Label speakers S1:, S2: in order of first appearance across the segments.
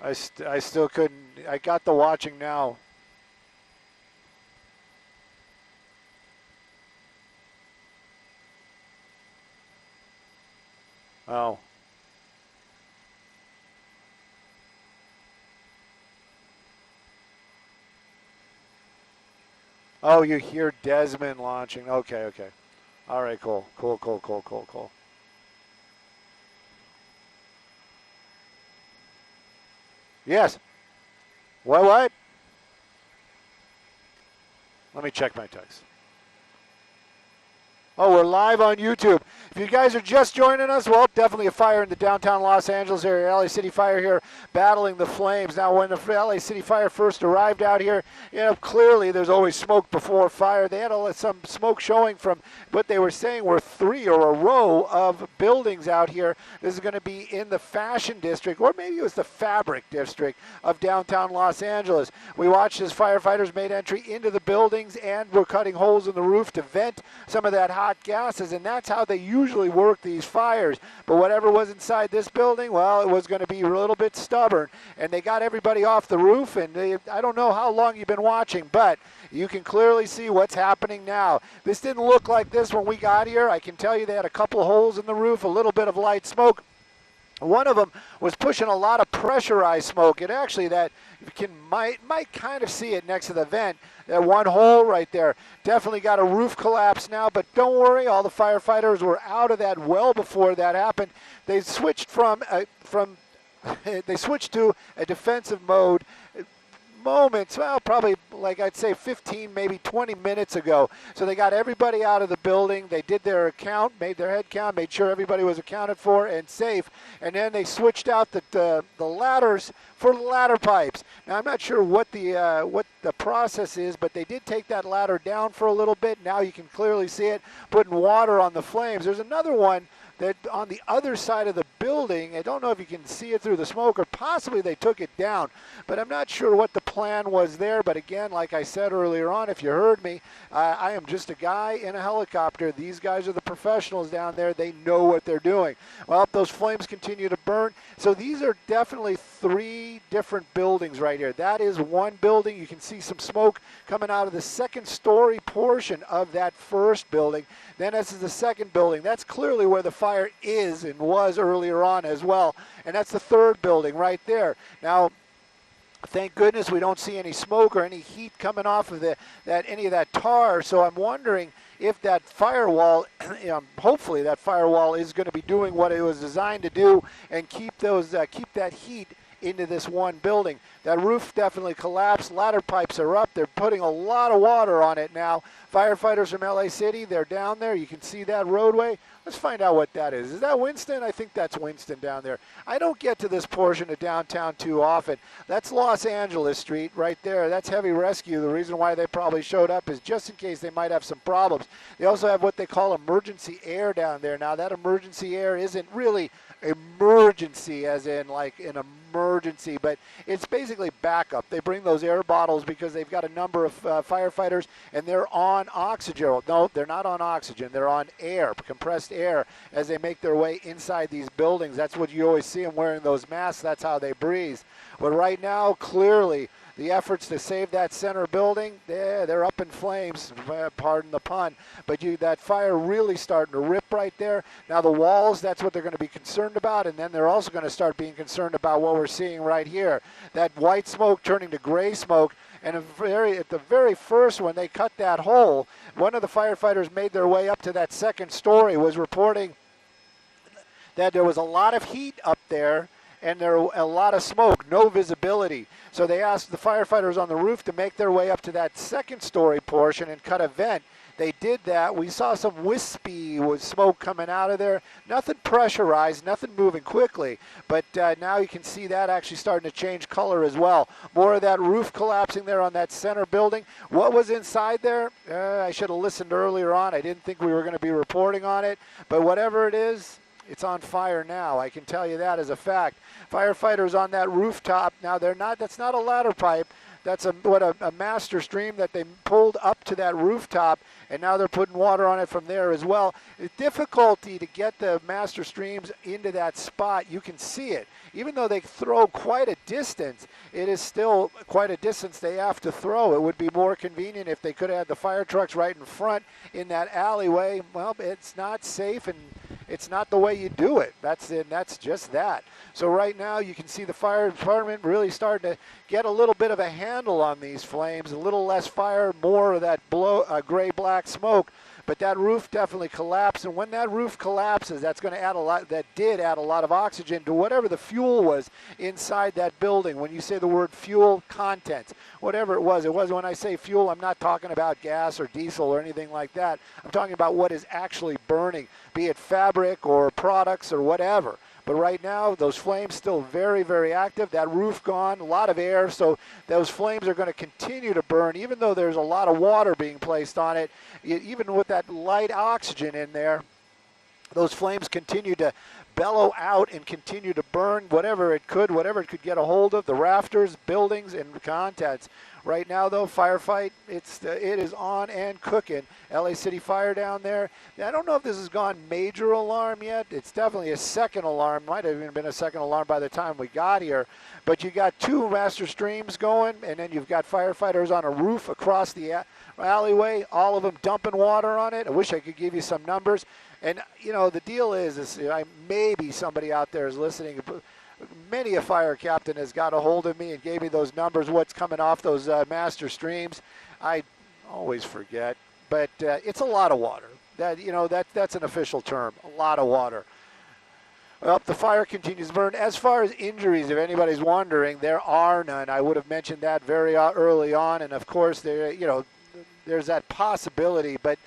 S1: I still couldn't. I got the watching now. Oh. Oh, you hear Desmond launching. Okay, okay. All right, cool. Cool, cool, cool, cool, cool. Yes. What? Let me check my text. Oh, we're live on YouTube. If you guys are just joining us, well, definitely a fire in the downtown Los Angeles area. LA City Fire here battling the flames. Now, when the LA City Fire first arrived out here, clearly there's always smoke before fire. They had some smoke showing from what they were saying were three or a row of buildings out here. This is going to be in the fashion district, or maybe it was the fabric district of downtown Los Angeles. We watched as firefighters made entry into the buildings and were cutting holes in the roof to vent some of that hot gases, and that's how they usually work these fires. But whatever was inside this building, well, it was going to be a little bit stubborn, and they got everybody off the roof. And I don't know how long you've been watching, but you can clearly see what's happening now. This didn't look like this when we got here. I can tell you they had a couple of holes in the roof, a little bit of light smoke. One of them was pushing a lot of pressurized smoke, and actually that you might kind of see it next to the vent. That one hole right there definitely got a roof collapse now, but don't worry, all the firefighters were out of that well before that happened. They switched they switched to a defensive mode moments, well, probably like I'd say 15, maybe 20 minutes ago. So they got everybody out of the building. They did their account, made their head count, made sure everybody was accounted for and safe. And then they switched out the ladders for ladder pipes. Now, I'm not sure what the process is, but they did take that ladder down for a little bit. Now you can clearly see it, putting water on the flames. There's another one that on the other side of the building, I don't know if you can see it through the smoke, or possibly they took it down, but I'm not sure what the plan was there. But again, like I said earlier on, if you heard me, I am just a guy in a helicopter. These guys are the professionals down there. They know what they're doing. Well, those flames continue to burn. So these are definitely three different buildings right here. That is one building. You can see some smoke coming out of the second story portion of that first building. Then this is the second building. That's clearly where the fire is and was earlier on as well. And that's the third building right there. Now, thank goodness we don't see any smoke or any heat coming off of any of that tar. So I'm wondering if that firewall, hopefully that firewall is going to be doing what it was designed to do and keep that heat into this one building. That roof definitely collapsed. Ladder pipes are up. They're putting a lot of water on it now. Firefighters from LA City, they're down there. You can see that roadway. Let's find out what that is. Is that Winston? I think that's Winston down there. I don't get to this portion of downtown too often. That's Los Angeles Street right there. That's heavy rescue. The reason why they probably showed up is just in case they might have some problems. They also have what they call emergency air down there. Now, that emergency air isn't really emergency as in like an emergency, but it's basically backup. They bring those air bottles because they've got a number of firefighters and they're on oxygen. No, they're not on oxygen. They're on air, compressed air, as they make their way inside these buildings. That's what you always see them wearing, those masks. That's how they breathe. But right now, clearly, the efforts to save that center building, they're up in flames, pardon the pun. But that fire really starting to rip right there. Now the walls, that's what they're going to be concerned about. And then they're also going to start being concerned about what we're seeing right here. That white smoke turning to gray smoke. And at the very first, when they cut that hole, one of the firefighters made their way up to that second story, was reporting that there was a lot of heat up there and there were a lot of smoke, no visibility. So they asked the firefighters on the roof to make their way up to that second story portion and cut a vent. They did that. We saw some wispy with smoke coming out of there. Nothing pressurized, nothing moving quickly. But now you can see that actually starting to change color as well. More of that roof collapsing there on that center building. What was inside there? I should have listened earlier on. I didn't think we were going to be reporting on it. But whatever it is, it's on fire now. I can tell you that as a fact. Firefighters on that rooftop. Now that's not a ladder pipe. That's a master stream that they pulled up to that rooftop, and now they're putting water on it from there as well. The difficulty to get the master streams into that spot, you can see it. Even though they throw quite a distance, it is still quite a distance they have to throw. It would be more convenient if they could have had the fire trucks right in front in that alleyway. Well, it's not safe, and it's not the way you do it. That's just that. So right now you can see the fire department really starting to get a little bit of a handle on these flames, a little less fire, more of that gray-black smoke. But that roof definitely collapsed, and when that roof collapses, that's going to add a lot. That did add a lot of oxygen to whatever the fuel was inside that building. When you say the word fuel, contents, whatever it was. When I say fuel, I'm not talking about gas or diesel or anything like that. I'm talking about what is actually burning, be it fabric or products or whatever. But right now, those flames still very, very active. That roof gone, a lot of air, so those flames are going to continue to burn, even though there's a lot of water being placed on it. Even with that light oxygen in there, those flames continue to bellow out and continue to burn whatever it could get a hold of, the rafters, buildings, and contents. Right now, though, firefight, it is on and cooking. LA City Fire down there. I don't know if this has gone major alarm yet. It's definitely a second alarm. Might have even been a second alarm by the time we got here. But you got two master streams going, and then you've got firefighters on a roof across the alleyway, all of them dumping water on it. I wish I could give you some numbers. And, you know, the deal is maybe somebody out there is listening. Many a fire captain has got a hold of me and gave me those numbers, what's coming off those master streams. I always forget, but it's a lot of water. That's an official term, a lot of water. Well, the fire continues to burn. As far as injuries, if anybody's wondering, there are none. I would have mentioned that very early on, and of course, there's that possibility, but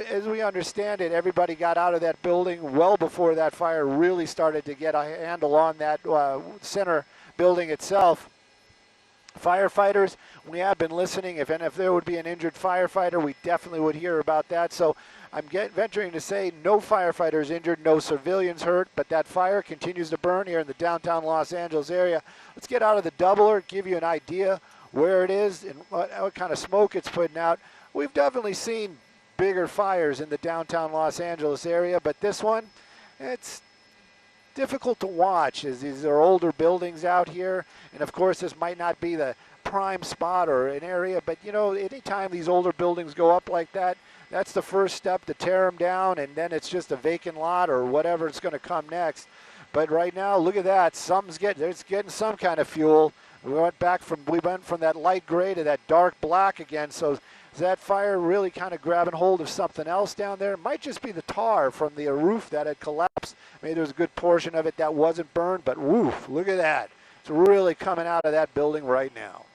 S1: as we understand it, everybody got out of that building well before that fire really started to get a handle on that center building itself. Firefighters, we have been listening. If there would be an injured firefighter, we definitely would hear about that. So I'm venturing to say no firefighters injured, no civilians hurt, but that fire continues to burn here in the downtown Los Angeles area. Let's get out of the doubler, give you an idea where it is and what kind of smoke it's putting out. We've definitely seen bigger fires in the downtown Los Angeles area, but this one, it's difficult to watch as these are older buildings out here, and of course this might not be the prime spot or an area, but anytime these older buildings go up like that, that's the first step to tear them down, and then it's just a vacant lot or whatever it's going to come next. But right now, look at that, it's getting some kind of fuel. We went from that light gray to that dark black again, so is that fire really kind of grabbing hold of something else down there? It might just be the tar from the roof that had collapsed. Maybe there's a good portion of it that wasn't burned, but woof, look at that. It's really coming out of that building right now.